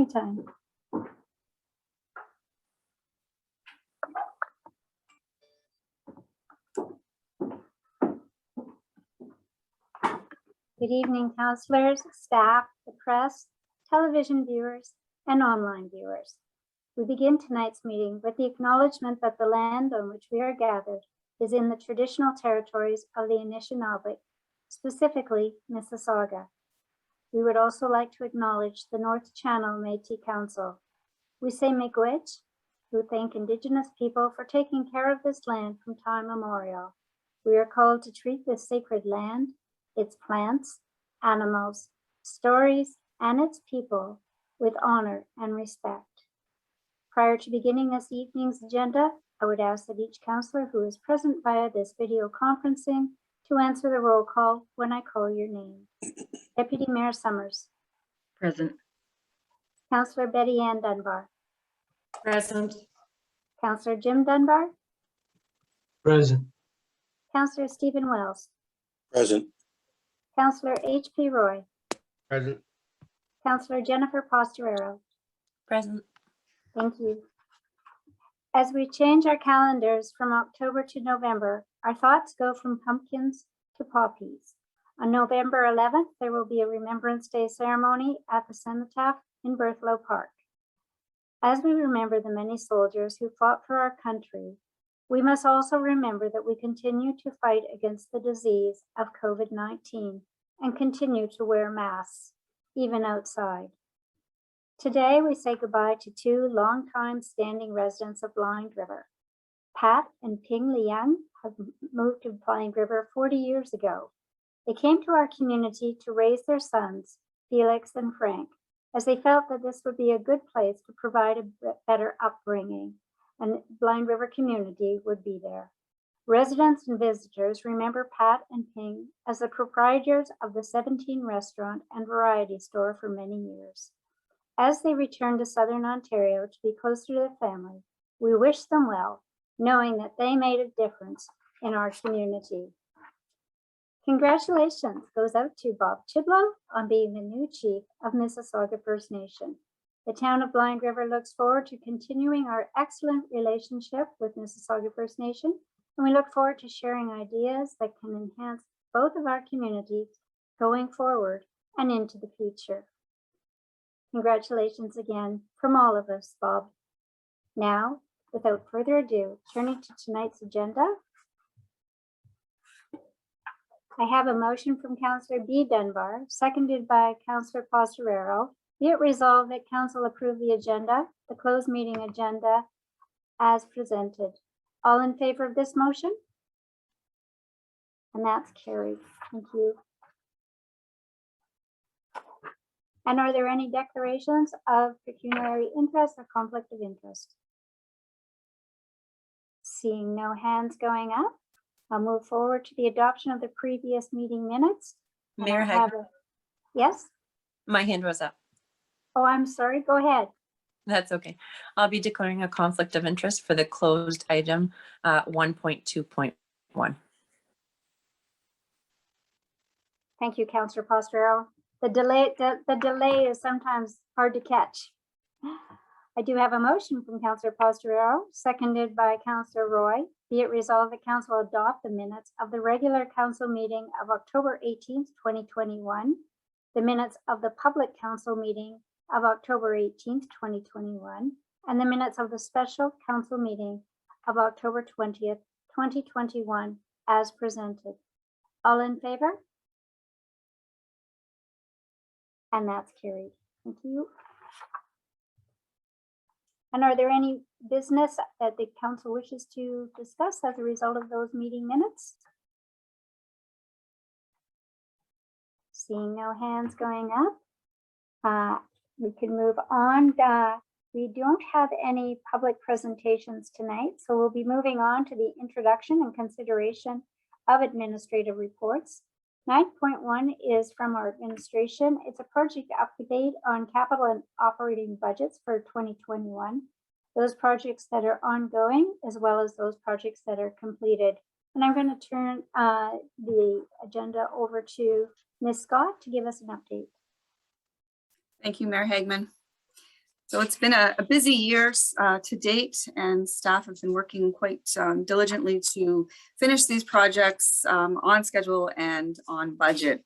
anytime. Good evening, councillors, staff, the press, television viewers, and online viewers. We begin tonight's meeting with the acknowledgement that the land on which we are gathered is in the traditional territories of the Anishinaabe, specifically Mississauga. We would also like to acknowledge the North Channel Métis Council. We say miigwech, who thank Indigenous people for taking care of this land from time immemorial. We are called to treat this sacred land, its plants, animals, stories, and its people with honor and respect. Prior to beginning this evening's agenda, I would ask that each councillor who is present via this video conferencing to answer the roll call when I call your name. Deputy Mayor Summers. Present. Councillor Betty Ann Dunbar. Present. Councillor Jim Dunbar. Present. Councillor Stephen Wells. Present. Councillor H.P. Roy. Present. Councillor Jennifer Pastorero. Present. Thank you. As we change our calendars from October to November, our thoughts go from pumpkins to poppies. On November 11th, there will be a Remembrance Day ceremony at the Cenotaph in Berthelot Park. As we remember the many soldiers who fought for our country, we must also remember that we continue to fight against the disease of COVID-19 and continue to wear masks, even outside. Today, we say goodbye to two longtime standing residents of Blind River. Pat and Ping Liang have moved to Blind River 40 years ago. They came to our community to raise their sons, Felix and Frank, as they felt that this would be a good place to provide a better upbringing, and Blind River community would be there. Residents and visitors remember Pat and Ping as the proprietors of the 17 restaurant and variety store for many years. As they return to Southern Ontario to be closer to their family, we wish them well, knowing that they made a difference in our community. Congratulations goes out to Bob Chiblow on being the new chief of Mississauga First Nation. The town of Blind River looks forward to continuing our excellent relationship with Mississauga First Nation, and we look forward to sharing ideas that can enhance both of our communities going forward and into the future. Congratulations again from all of us, Bob. Now, without further ado, turning to tonight's agenda, I have a motion from Councillor B. Dunbar, seconded by Councillor Pastorero. Be it resolved that Council approve the agenda, the closed meeting agenda, as presented. All in favor of this motion? And that's carried. Thank you. And are there any declarations of pecuniary interest or conflict of interest? Seeing no hands going up, I'll move forward to the adoption of the previous meeting minutes. And Mayor I have Hag, yes? my hand was up. Oh, I'm sorry. Go ahead. That's okay. I'll be declaring a conflict of interest for the closed item 1.2.1. Thank you, Councillor Pastorero. The delay is sometimes hard to catch. I do have a motion from Councillor Pastorero, seconded by Councillor Roy. Be it resolved that Council adopt the minutes of the regular Council meeting of October 18th, 2021, the minutes of the public Council meeting of October 18th, 2021, and the minutes of the special Council meeting of October 20th, 2021, as presented. All in favor? And that's carried. Thank you. And are there any business that the council wishes to discuss as a result of those meeting minutes? Seeing no hands going up, we can move on. We don't have any public presentations tonight, so we'll be moving on to the introduction and consideration of administrative reports. 9.1 is from our administration. It's a project update on capital and operating budgets for 2021. Those projects that are ongoing, as well as those projects that are completed. And I'm going to turn the agenda over to Ms. Scott to give us an update. Thank you, Mayor Hagman. So it's been a busy year to date, and staff have been working quite diligently to finish these projects on schedule and on budget.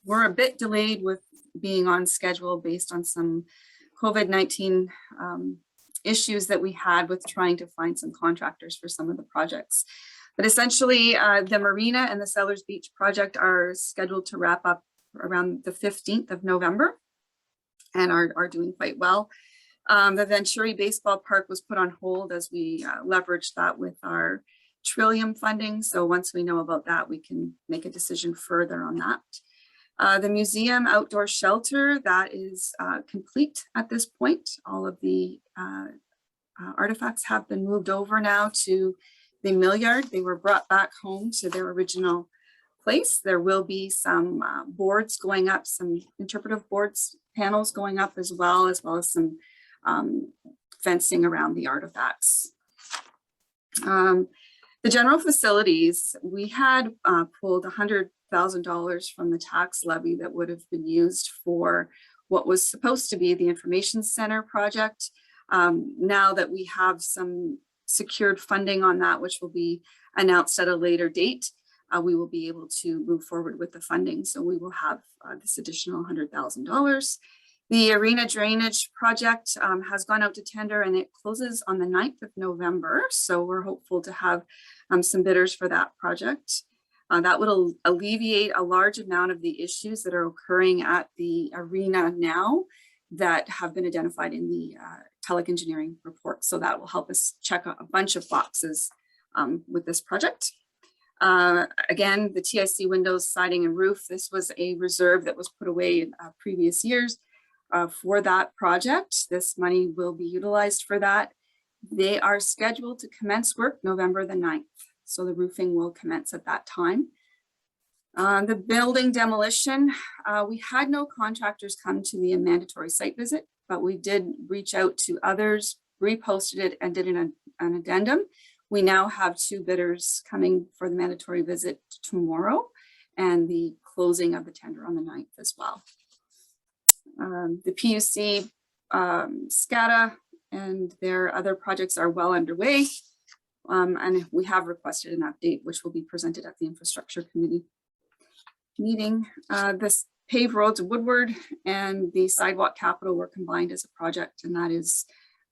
We're a bit delayed with being on schedule based on some COVID-19 issues that we had with trying to find some contractors for some of the projects. But essentially, the Marina and the Sellers Beach project are scheduled to wrap up around the 15th of November and are doing quite well. The Venturi Baseball Park was put on hold as we leveraged that with our Trillium funding. So once we know about that, we can make a decision further on that. The museum outdoor shelter, that is complete at this point. All of the artifacts have been moved over now to the mill yard. They were brought back home to their original place. There will be some boards going up, some interpretive boards, panels going up as well as some fencing around the artifacts. The general facilities, we had pulled $100,000 from the tax levy that would have been used for what was supposed to be the information center project. Now that we have some secured funding on that, which will be announced at a later date, we will be able to move forward with the funding. So we will have this additional $100,000. The arena drainage project has gone out to tender and it closes on the 9th of November. So we're hopeful to have some bidders for that project. That would alleviate a large amount of the issues that are occurring at the arena now that have been identified in the Telek engineering report. So that will help us check a bunch of boxes with this project. Again, the TIC windows, siding and roof, this was a reserve that was put away in previous years. For that project. This money will be utilized for that. They are scheduled to commence work November the 9th. So the roofing will commence at that time. The building demolition, we had no contractors come to the mandatory site visit, but we did reach out to others, reposted it and did an addendum. We now have 2 bidders coming for the mandatory visit tomorrow and the closing of the tender on the 9th as well. The PUC, SCADA, and their other projects are well underway. And we have requested an update, which will be presented at the Infrastructure Committee meeting. This paved roads of Woodward and the sidewalk capital were combined as a project, and that is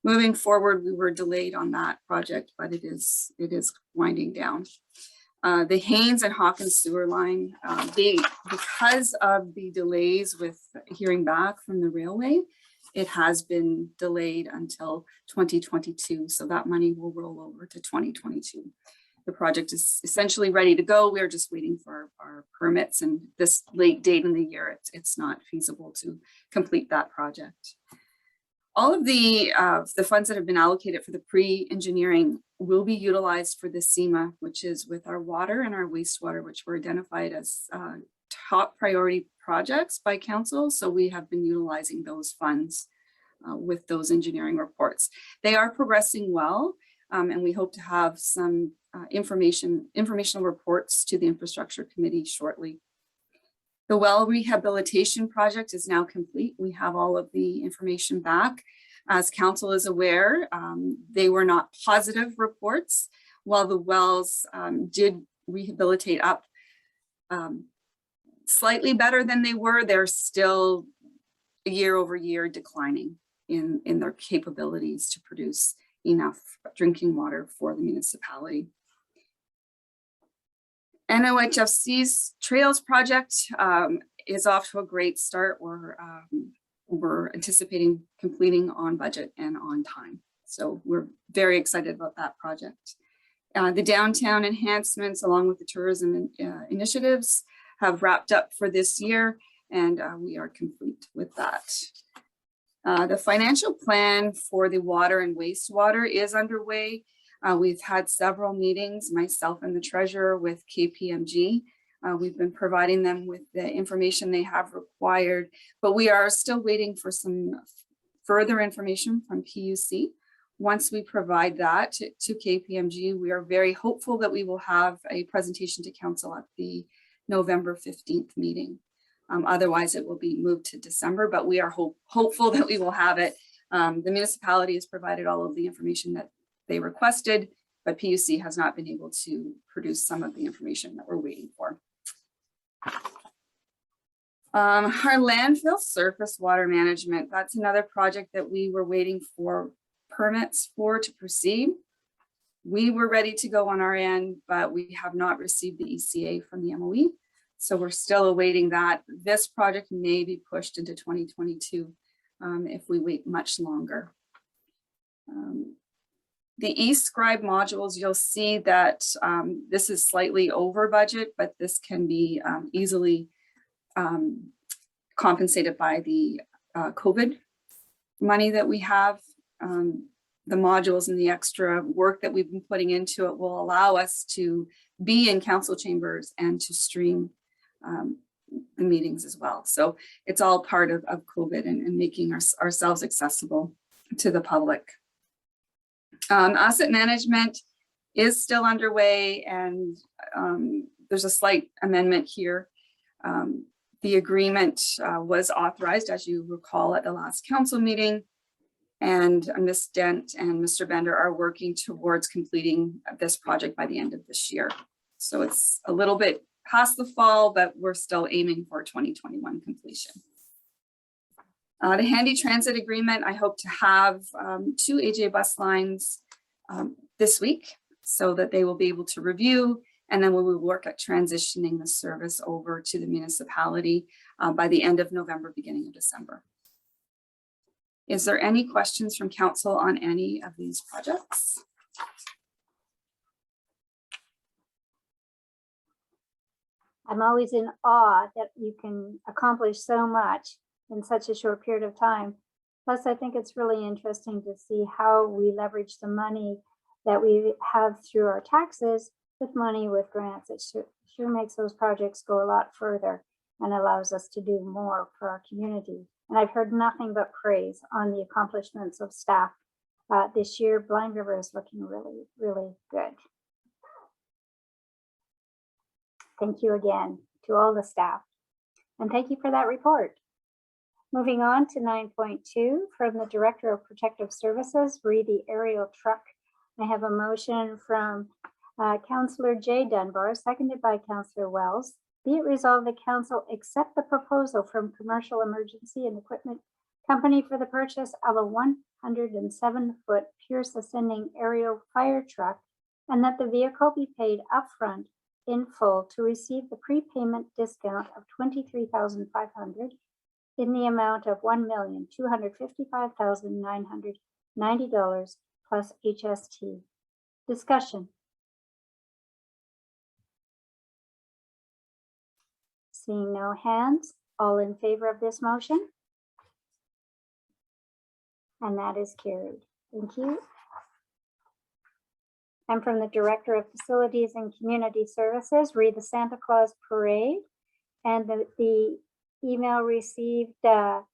moving forward. We were delayed on that project, but it is winding down. The Haynes and Hawkins sewer line, because of the delays with hearing back from the railway, it has been delayed until 2022. So that money will roll over to 2022. The project is essentially ready to go. We're just waiting for our permits, and this late date in the year, it's not feasible to complete that project. All of the funds that have been allocated for the pre-engineering will be utilized for the SEMA, which is with our water and our wastewater, which were identified as top priority projects by council. So we have been utilizing those funds with those engineering reports. They are progressing well, and we hope to have some informational reports to the Infrastructure Committee shortly. The well rehabilitation project is now complete. We have all of the information back. As council is aware, they were not positive reports. While the wells did rehabilitate up slightly better than they were, they're still year over year declining in their capabilities to produce enough drinking water for the municipality. NOHFC's Trails project is off to a great start. We're anticipating completing on budget and on time. So we're very excited about that project. The downtown enhancements along with the tourism initiatives have wrapped up for this year, and we are complete with that. The financial plan for the water and wastewater is underway. We've had several meetings, myself and the treasurer, with KPMG. We've been providing them with the information they have required, but we are still waiting for some further information from PUC. Once we provide that to KPMG, we are very hopeful that we will have a presentation to council at the November 15th meeting. Otherwise, it will be moved to December, but we are hopeful that we will have it The municipality has provided all of the information that they requested, but PUC has not been able to produce some of the information that we're waiting for. Our landfill surface water management, that's another project that we were waiting for permits for to proceed. We were ready to go on our end, but we have not received the ECA from the MOE. So we're still awaiting that. This project may be pushed into 2022 if we wait much longer. The e-scribe modules, you'll see that this is slightly over budget, but this can be easily compensated by the COVID money that we have. The modules and the extra work that we've been putting into it will allow us to be in council chambers and to stream the meetings as well. So it's all part of COVID and making ourselves accessible to the public. Asset management is still underway, and there's a slight amendment here. The agreement was authorized, as you recall, at the last council meeting, and Ms. Dent and Mr. Bender are working towards completing this project by the end of this year. So it's a little bit past the fall, but we're still aiming for 2021 completion. The Handy Transit agreement, I hope to have 2 AJ bus lines this week so that they will be able to review, and then we will work at transitioning the service over to the municipality by the end of November, beginning of December. Is there any questions from council on any of these projects? I'm always in awe that you can accomplish so much in such a short period of time. Plus, I think it's really interesting to see how we leverage the money that we have through our taxes with money with grants. It sure makes those projects go a lot further and allows us to do more for our community. And I've heard nothing but praise on the accomplishments of staff. This year, Blind River is looking really, really good. Thank you again to all the staff. And thank you for that report. Moving on to 9.2 from the Director of Protective Services, read the aerial truck. I have a motion from Councillor Jay Dunbar, seconded by Councillor Wells. Be it resolved the council accept the proposal from Commercial Emergency and Equipment Company for the purchase of a 107-foot Pierce Ascending aerial fire truck, and that the vehicle be paid upfront in full to receive the prepayment discount of $23,500 in the amount of $1,255,990 plus HST. Discussion. Seeing no hands, all in favor of this motion? And that is carried. Thank you. And from the Director of Facilities and Community Services, read the Santa Claus Parade. And the email received for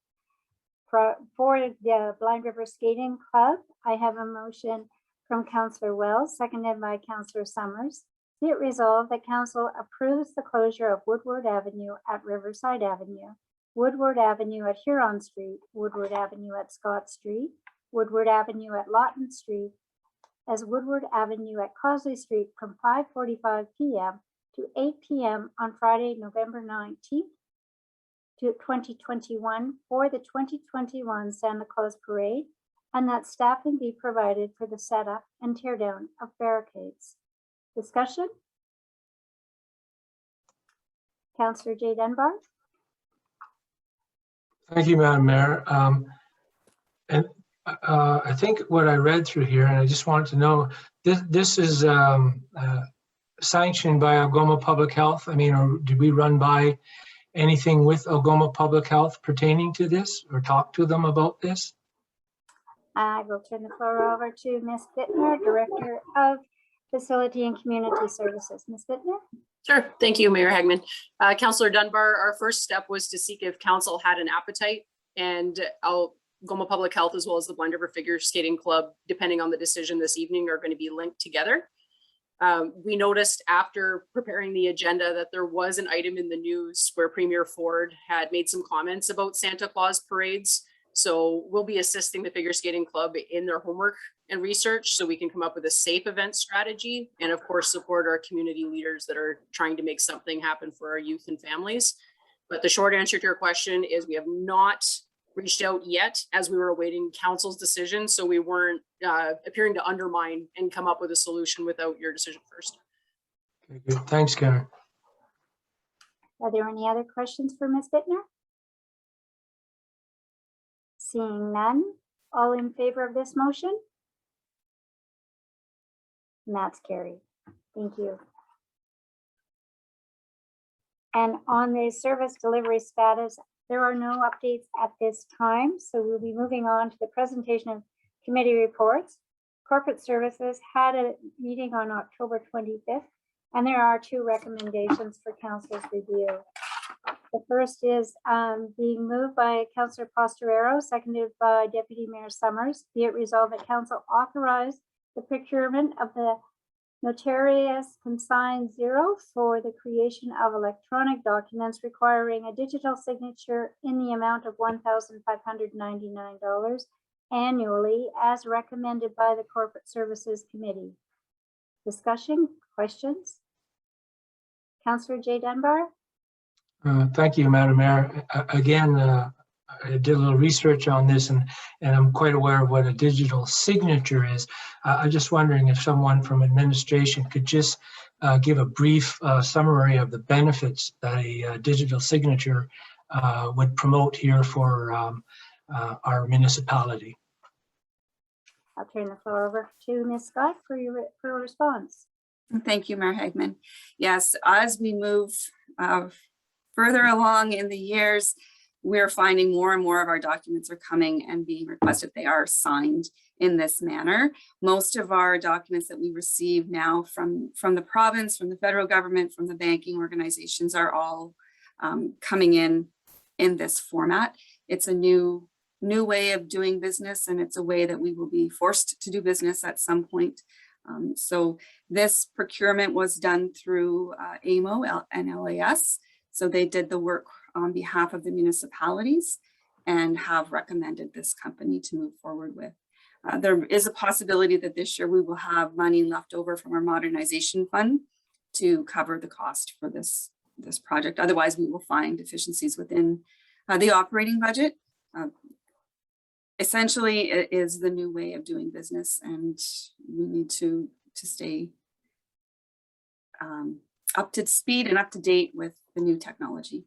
the Blind River Skating Club. I have a motion from Councillor Wells, seconded by Councillor Summers. Be it resolved that council approves the closure of Woodward Avenue at Riverside Avenue, Woodward Avenue at Huron Street, Woodward Avenue at Scott Street, Woodward Avenue at Lawton Street, as Woodward Avenue at Causeway Street from 5:45 p.m. to 8 p.m. on Friday, November 19th, 2021 for the 2021 Santa Claus Parade, and that staffing be provided for the setup and tear down of barricades. Discussion? Councillor Jay Dunbar. Thank you, Madam Mayor. I think what I read through here, and I just wanted to know, this is sanctioned by Algoma Public Health. I mean, or did we run by anything with Algoma Public Health pertaining to this or talk to them about this? I will turn the floor over to Ms. Bittner, Director of Facility and Community Services. Ms. Bittner? Sure. Thank you, Mayor Hagman. Councillor Dunbar, our first step was to seek if council had an appetite, and Algoma Public Health as well as the Blind River Figure Skating Club, depending on the decision this evening, are going to be linked together. We noticed after preparing the agenda that there was an item in the news where Premier Ford had made some comments about Santa Claus parades. So we'll be assisting the figure skating club in their homework and research so we can come up with a safe event strategy and of course support our community leaders that are trying to make something happen for our youth and families. But the short answer to your question is we have not reached out yet as we were awaiting council's decision. So we weren't appearing to undermine and come up with a solution without your decision first. Okay, good. Thanks, Karen. Are there any other questions for Ms. Bittner? Seeing none, all in favor of this motion? And that's carried. Thank you. And on the service delivery status, there are no updates at this time, so we'll be moving on to the presentation of committee reports. Corporate Services had a meeting on October 25th, and there are 2 recommendations for council's review. The first is being moved by Councillor Posterero, seconded by Deputy Mayor Summers. Be it resolved that council authorize the procurement of the Notarius Consign Zero for the creation of electronic documents requiring a digital signature in the amount of $1,599 annually as recommended by the Corporate Services Committee. Discussion, questions? Councillor Jay Dunbar? Thank you, Madam Mayor. Again, I did a little research on this and I'm quite aware of what a digital signature is. I'm just wondering if someone from administration could just give a brief summary of the benefits that a digital signature would promote here for our municipality. I'll turn the floor over to Ms. Scott for a response. Thank you, Mayor Hagman. Yes, as we move further along in the years, we're finding more and more of our documents are coming and being requested. They are signed in this manner. Most of our documents that we receive now from the province, from the federal government, from the banking organizations are all coming in this format. It's a new way of doing business, and it's a way that we will be forced to do business at some point. So this procurement was done through AMO and LAS. So they did the work on behalf of the municipalities and have recommended this company to move forward with. There is a possibility that this year we will have money left over from our modernization fund to cover the cost for this project. Otherwise, we will find efficiencies within the operating budget. Essentially, it is the new way of doing business, and we need to stay up to speed and up to date with the new technology.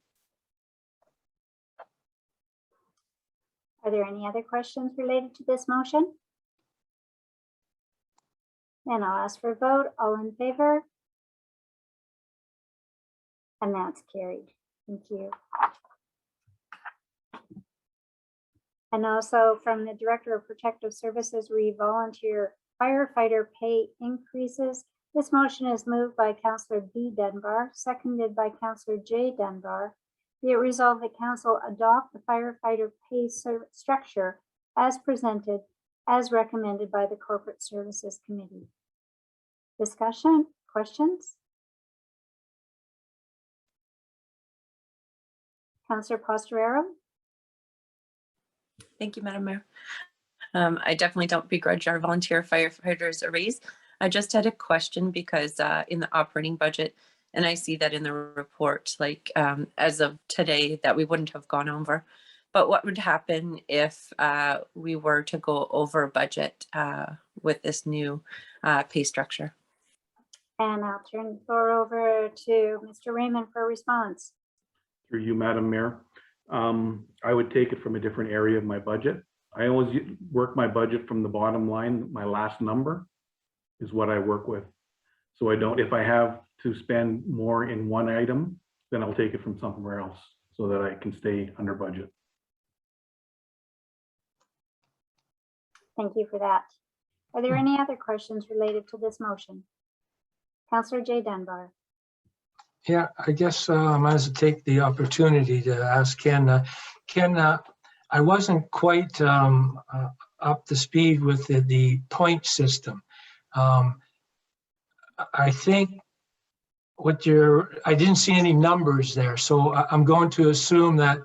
Are there any other questions related to this motion? Then I'll ask for a vote. All in favor? And that's carried. Thank you. And also from the Director of Protective Services, volunteer firefighter pay increases. This motion is moved by Councillor B. Dunbar, seconded by Councillor J. Dunbar. Be it resolved that council adopt the firefighter pay structure as presented, as recommended by the Corporate Services Committee. Discussion, questions? Councillor Posterero? Thank you, Madam Mayor. I definitely don't begrudge our volunteer firefighters a raise. I just had a question because in the operating budget, and I see that in the report, like as of today, that we wouldn't have gone over. But what would happen if we were to go over budget with this new pay structure? And I'll turn the floor over to Mr. Raymond for a response. Through you, Madam Mayor. I would take it from a different area of my budget. I always work my budget from the bottom line. My last number is what I work with. So I don't, if I have to spend more in one item, then I'll take it from somewhere else so that I can stay under budget. Thank you for that. Are there any other questions related to this motion? Councillor J. Dunbar. Yeah, I guess I might as well take the opportunity to ask Ken. Ken, I wasn't quite up to speed with the point system. I think I didn't see any numbers there, so I'm going to assume that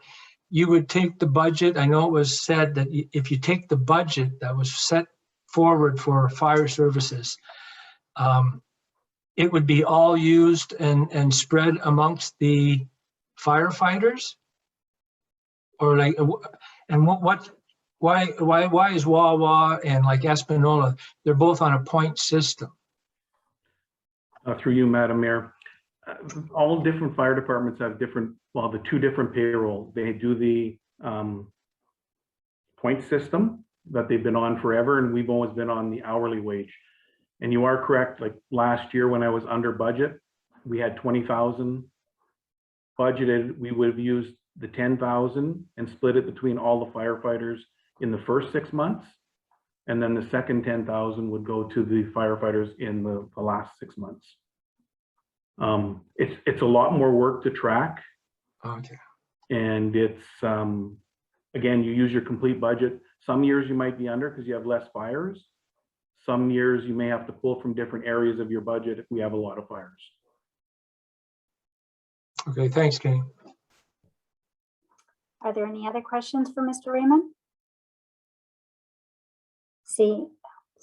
you would take the budget. I know it was said that if you take the budget that was set forward for fire services, it would be all used and spread amongst the firefighters? Or like, and why is Wawa and like Espanola, they're both on a point system? Through you, Madam Mayor. All different fire departments have different, well, the two different payroll. They do the point system that they've been on forever, and we've always been on the hourly wage. And you are correct, like last year when I was under budget, we had 20,000 budgeted. We would have used the 10,000 and split it between all the firefighters in the first 6 months. And then the second 10,000 would go to the firefighters in the last 6 months. It's a lot more work to track. Okay. And it's, again, you use your complete budget. Some years you might be under because you have less fires. Some years you may have to pull from different areas of your budget if we have a lot of fires. Okay, thanks, Kenny. Are there any other questions for Mr. Raymond? Seeing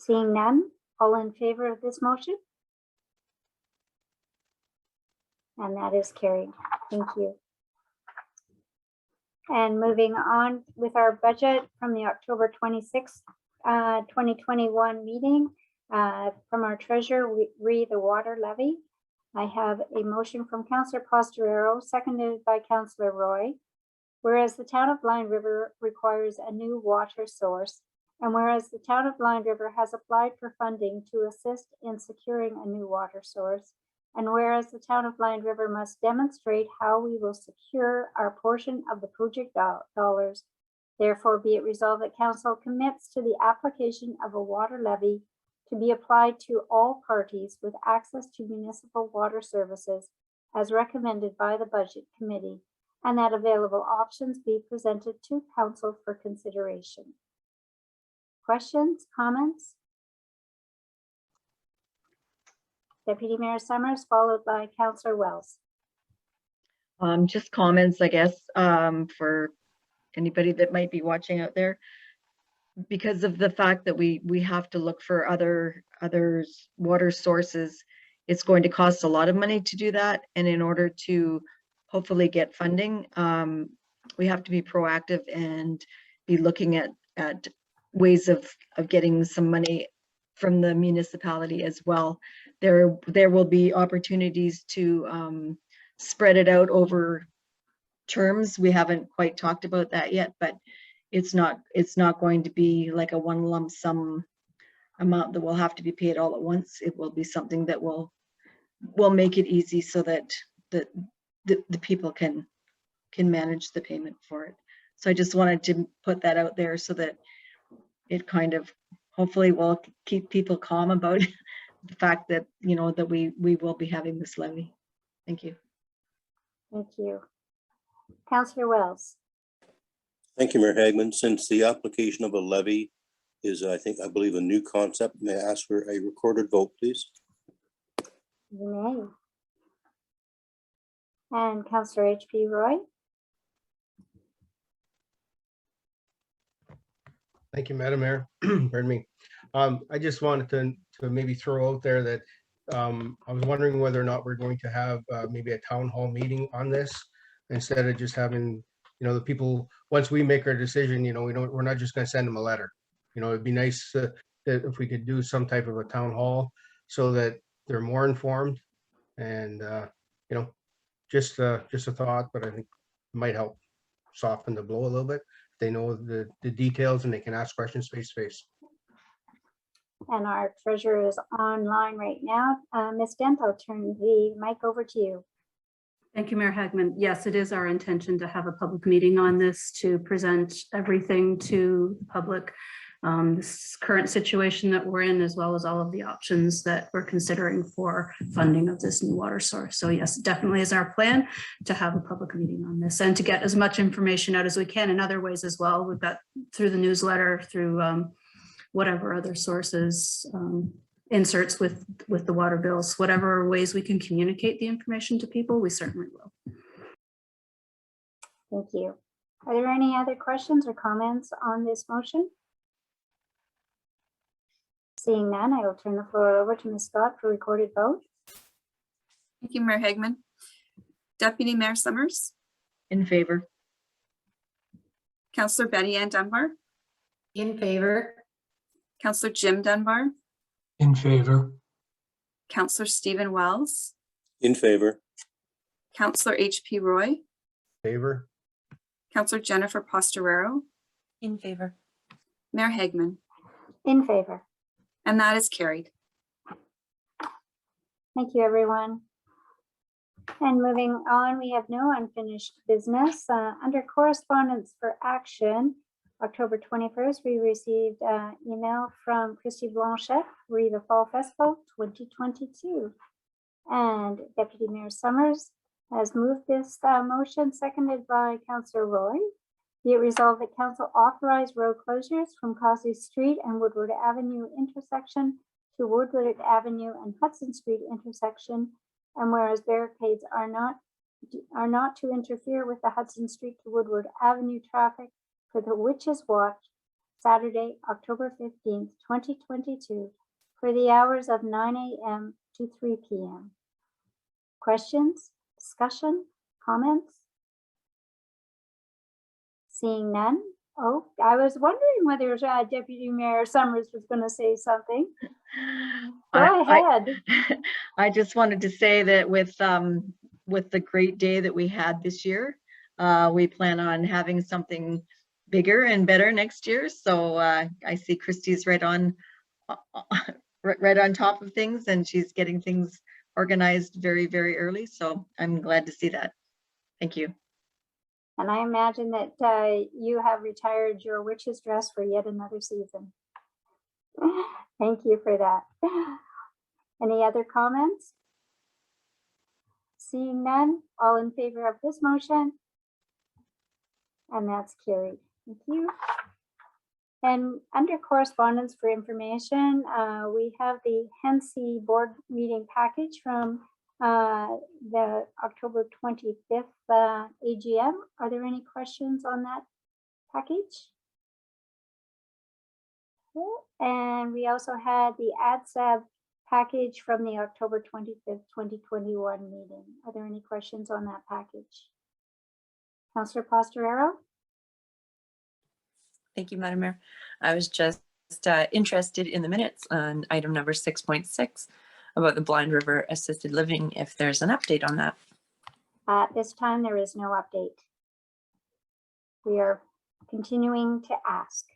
none, all in favor of this motion? And that is carried. Thank you. And moving on with our budget from the October 26th, 2021 meeting, from our treasurer, re the water levy. I have a motion from Councillor Posterero, seconded by Councillor Roy. Whereas the town of Blind River requires a new water source, and whereas the town of Blind River has applied for funding to assist in securing a new water source, and whereas the town of Blind River must demonstrate how we will secure our portion of the project dollars, therefore be it resolved that council commits to the application of a water levy to be applied to all parties with access to municipal water services as recommended by the Budget Committee, and that available options be presented to council for consideration. Questions, comments? Deputy Mayor Summers, followed by Councillor Wells. Just comments, I guess, for anybody that might be watching out there. Because of the fact that we have to look for other water sources, it's going to cost a lot of money to do that. And in order to hopefully get funding, we have to be proactive and be looking at ways of getting some money from the municipality as well. There will be opportunities to spread it out over terms. We haven't quite talked about that yet, but it's not going to be like a one lump sum amount that will have to be paid all at once. It will be something that will make it easy so that the people can manage the payment for it. So I just wanted to put that out there so that it kind of hopefully will keep people calm about the fact that, you know, that we will be having this levy. Thank you. Thank you. Councillor Wells. Thank you, Mayor Hagman. Since the application of a levy is, I believe, a new concept, may I ask for a recorded vote, please? You may. And Councillor H.P. Roy. Thank you, Madam Mayor. Pardon me. I just wanted to maybe throw out there that I was wondering whether or not we're going to have maybe a town hall meeting on this instead of just having, you know, the people, once we make our decision, you know, we're not just going to send them a letter. You know, it'd be nice that if we could do some type of a town hall so that they're more informed and, you know, just a thought, but I think it might help soften the blow a little bit. They know the details and they can ask questions face to face. And our treasurer is online right now. Ms. Dent, I'll turn the mic over to you. Thank you, Mayor Hagman. Yes, it is our intention to have a public meeting on this to present everything to the public. This current situation that we're in, as well as all of the options that we're considering for funding of this new water source. So yes, it definitely is our plan to have a public meeting on this and to get as much information out as we can in other ways as well. We've got through the newsletter, through whatever other sources, inserts with the water bills, whatever ways we can communicate the information to people, we certainly will. Thank you. Are there any other questions or comments on this motion? Seeing none, I will turn the floor over to Ms. Scott for recorded vote. Thank you, Mayor Hagman. Deputy Mayor Summers, In favor. Councillor Betty Ann Dunbar, In favor. Councillor Jim Dunbar, In favor. Councillor Stephen Wells, In favor. Councillor HP Roy, Favor. Councillor Jennifer Posterero, In favor. Mayor Hagman, In favor. and that is carried. Thank you, everyone. And moving on, we have no unfinished business. Under correspondence for action, October 21st, we received an email from Christy Blanchette, Riva Fall Festival 2022. And Deputy Mayor Summers has moved this motion, seconded by Councillor Roy. Be it resolved that council authorize road closures from Causey Street and Woodward Avenue intersection to Woodward Avenue and Hudson Street intersection. And whereas barricades are not to interfere with the Hudson Street to Woodward Avenue traffic for the Witches Watch, Saturday, October 15th, 2022, for the hours of 9 a.m. to 3 p.m. Questions, discussion, comments? Seeing none. Oh, I was wondering whether Deputy Mayor Summers was going to say something. Go ahead. I just wanted to say that with the great day that we had this year, we plan on having something bigger and better next year. So I see Christy's right on top of things, and she's getting things organized very, very early. So I'm glad to see that. Thank you. And I imagine that you have retired your witch's dress for yet another season. Thank you for that. Any other comments? Seeing none, all in favor of this motion? And that's carried. Thank you. And under correspondence for information, we have the Hensi board meeting package from the October 25th AGM. Are there any questions on that package? Okay. And we also had the ADSAB package from the October 25th, 2021 meeting. Are there any questions on that package? Councillor Posterero? Thank you, Madam Mayor. I was just interested in the minutes on item number 6.6 about the Blind River Assisted Living, if there's an update on that. At this time, there is no update. We are continuing to ask.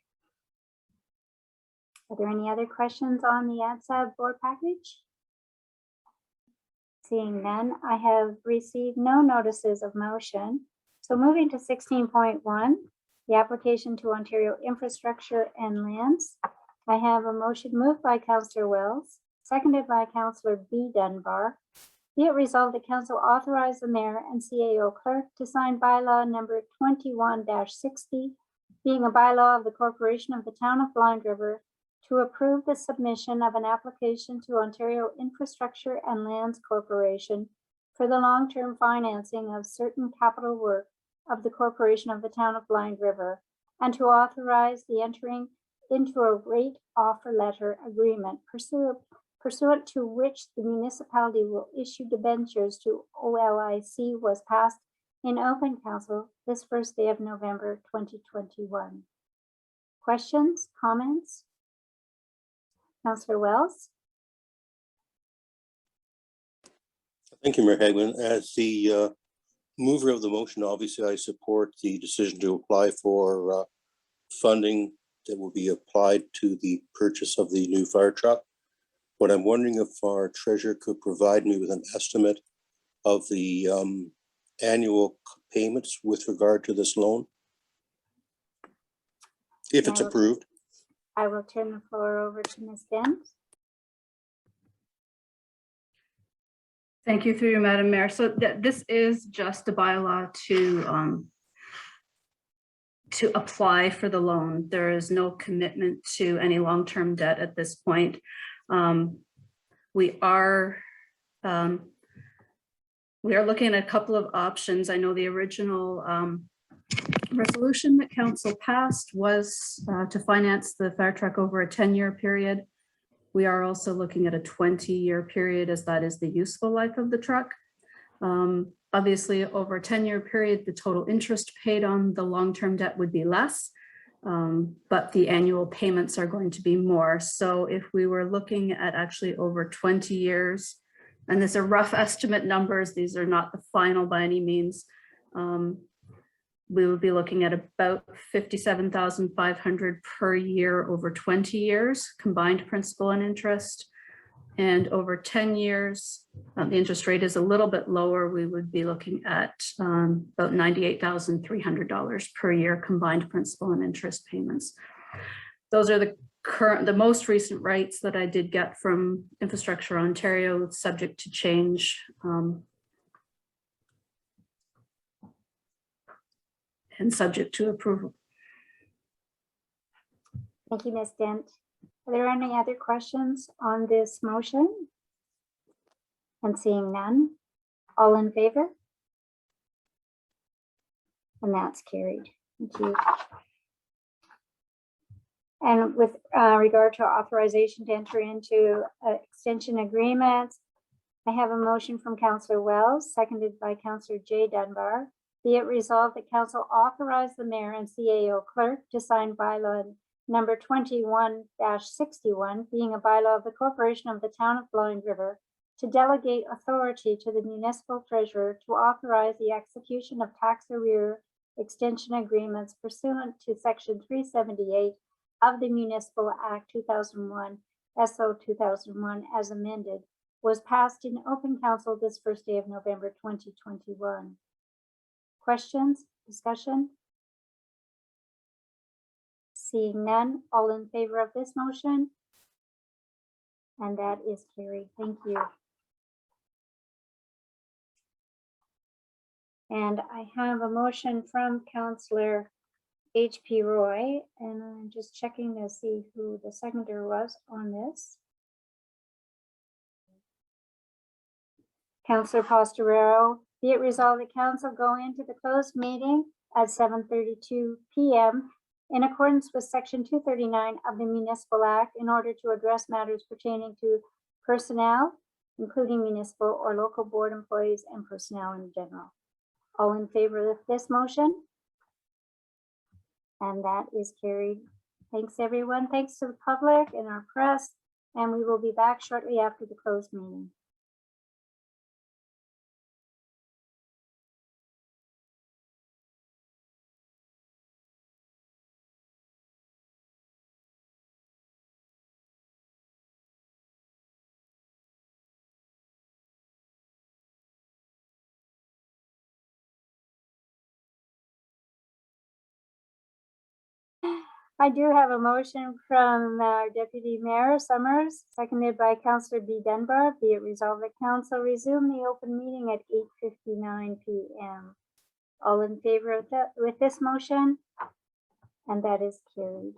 Are there any other questions on the ADSAB board package? Seeing none, I have received no notices of motion. So moving to 16.1, the application to Ontario Infrastructure and Lands. I have a motion moved by Councillor Wells, seconded by Councillor B. Dunbar. Be it resolved that council authorize the mayor and CAO clerk to sign bylaw number 21-60, being a bylaw of the corporation of the town of Blind River, to approve the submission of an application to Ontario Infrastructure and Lands Corporation for the long-term financing of certain capital work of the corporation of the town of Blind River, and to authorize the entering into a rate offer letter agreement pursuant to which the municipality will issue debentures to OLIC was passed in open council this first day of November 2021. Questions, comments? Councillor Wells? Thank you, Mayor Hagman. As the mover of the motion, obviously I support the decision to apply for funding that will be applied to the purchase of the new fire truck. But I'm wondering if our treasurer could provide me with an estimate of the annual payments with regard to this loan, if it's approved. I will turn the floor over to Ms. Dent. Thank you through you, Madam Mayor. So this is just a bylaw to apply for the loan. There is no commitment to any long-term debt at this point. We are looking at a couple of options. I know the original resolution that council passed was to finance the fire truck over a 10-year period. We are also looking at a 20-year period, as that is the useful life of the truck. Obviously, over a 10-year period, the total interest paid on the long-term debt would be less, but the annual payments are going to be more. So if we were looking at actually over 20 years, and these are rough estimate numbers, these are not the final by any means, we would be looking at about $57,500 per year over 20 years, combined principal and interest. And over 10 years, the interest rate is a little bit lower. We would be looking at about $98,300 per year, combined principal and interest payments. Those are the most recent rates that I did get from Infrastructure Ontario, subject to change. And subject to approval. Thank you, Ms. Dent. Are there any other questions on this motion? And seeing none, all in favor? And that's carried. Thank you. And with regard to authorization to enter into extension agreements, I have a motion from Councillor Wells, seconded by Councillor Jay Dunbar. Be it resolved that council authorize the mayor and CAO clerk to sign bylaw number 21-61, being a bylaw of the Corporation of the Town of Blind River, to delegate authority to the municipal treasurer to authorize the execution of tax arrear extension agreements pursuant to section 378 of the Municipal Act 2001, SO 2001 as amended, was passed in open council this first day of November 2021. Questions, discussion? Seeing none, all in favor of this motion? And that is carried. Thank you. And I have a motion from Councillor HP Roy, and I'm just checking to see who the seconder was on this. Councillor Pastorero. Be it resolved that council go into the closed meeting at 7:32 p.m. in accordance with section 239 of the Municipal Act in order to address matters pertaining to personnel, including municipal or local board employees and personnel in general. All in favor of this motion? And that is carried. Thanks, everyone. Thanks to the public and our press, and we will be back shortly after the closed meeting. I do have a motion from our Deputy Mayor Summers, seconded by Councillor B. Dunbar. Be it resolved that council resume the open meeting at 8:59 p.m. All in favor of with this motion? And that is carried.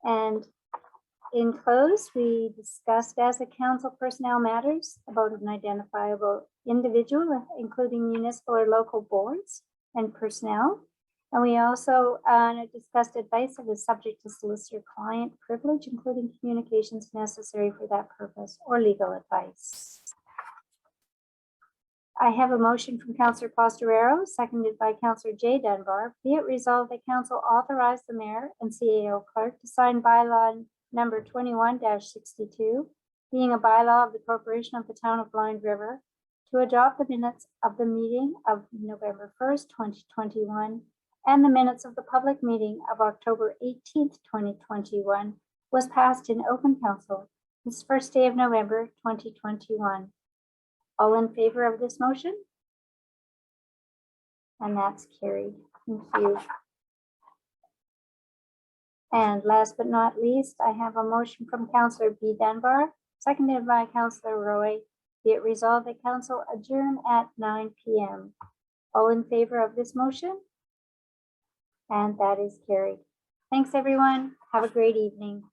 And in close, we discussed as a council personnel matters about an identifiable individual, including municipal or local boards and personnel. And we also discussed advice that was subject to solicitor-client privilege, including communications necessary for that purpose or legal advice. I have a motion from Councillor Pastorero, seconded by Councillor Jay Dunbar. Be it resolved that council authorize the mayor and CAO clerk to sign bylaw number 21-62, being a bylaw of the Corporation of the Town of Blind River, to adopt the minutes of the meeting of November 1st, 2021, and the minutes of the public meeting of October 18th, 2021 was passed in open council this first day of November, 2021. All in favor of this motion? And that's carried. Thank you. And last but not least, I have a motion from Councillor B. Dunbar, seconded by Councillor Roy. Be it resolved that council adjourn at 9 p.m. All in favor of this motion? And that is carried. Thanks, everyone. Have a great evening.